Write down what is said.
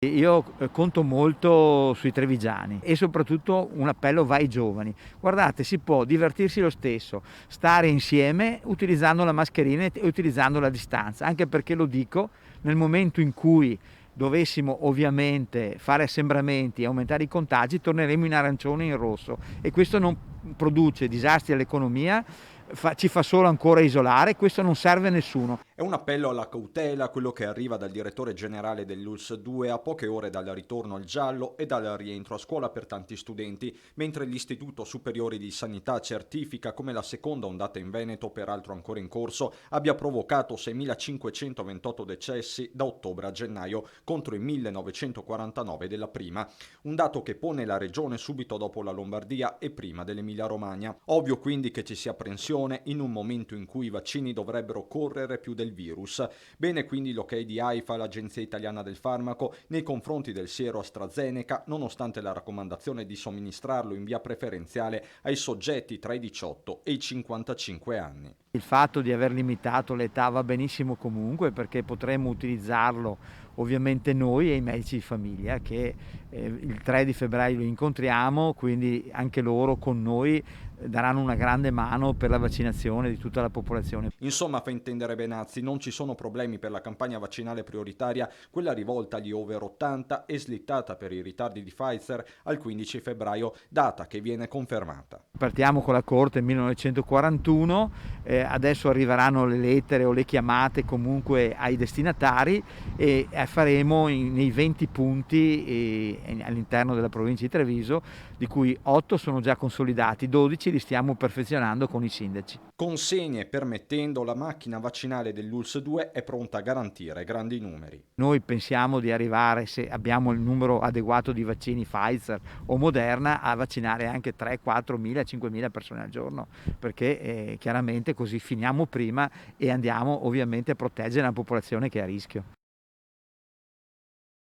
Io conto molto sui trevigiani e soprattutto un appello va ai giovani. Guardate, si può divertirsi lo stesso, stare insieme utilizzando la mascherina e utilizzando la distanza, anche perché lo dico, nel momento in cui dovessimo ovviamente fare assembramenti e aumentare i contagi, torneremo in arancione e in rosso e questo non produce disastri all'economia, ci fa solo ancora isolare, questo non serve a nessuno. È un appello alla cautela, quello che arriva dal direttore generale dell'ULSS 2 a poche ore dal ritorno al giallo e dal rientro a scuola per tanti studenti, mentre l'Istituto Superiore di Sanità certifica come la seconda ondata in Veneto, peraltro ancora in corso, abbia provocato 6.528 decessi da ottobre a gennaio contro i 1.949 della prima, un dato che pone la regione subito dopo la Lombardia e prima dell'Emilia-Romagna. Ovvio quindi che ci sia apprensione in un momento in cui i vaccini dovrebbero correre più del virus. Bene quindi l'ok di AIFA, l'Agenzia Italiana del Farmaco, nei confronti del siero AstraZeneca, nonostante la raccomandazione di somministrarlo in via preferenziale ai soggetti tra i 18 e i 55 anni. Il fatto di aver limitato l'età va benissimo comunque perché potremmo utilizzarlo ovviamente noi e i medici di famiglia che il 3 di febbraio li incontriamo, quindi anche loro con noi daranno una grande mano per la vaccinazione di tutta la popolazione. Insomma, fa intendere Benazzi, non ci sono problemi per la campagna vaccinale prioritaria, quella rivolta agli over 80 e slittata per i ritardi di Pfizer al 15 febbraio, data che viene confermata. Partiamo con la corte 1941, adesso arriveranno le lettere o le chiamate comunque ai destinatari e faremo nei 20 punti all'interno della provincia di Treviso, di cui 8 sono già consolidati, 12 li stiamo perfezionando con i sindaci. Consegne permettendo, la macchina vaccinale dell'ULSS 2 è pronta a garantire grandi numeri. Noi pensiamo di arrivare, se abbiamo il numero adeguato di vaccini Pfizer o Moderna, a vaccinare anche 3, 4 mila, 5 mila persone al giorno, perché chiaramente così finiamo prima e andiamo ovviamente a proteggere la popolazione che è a rischio.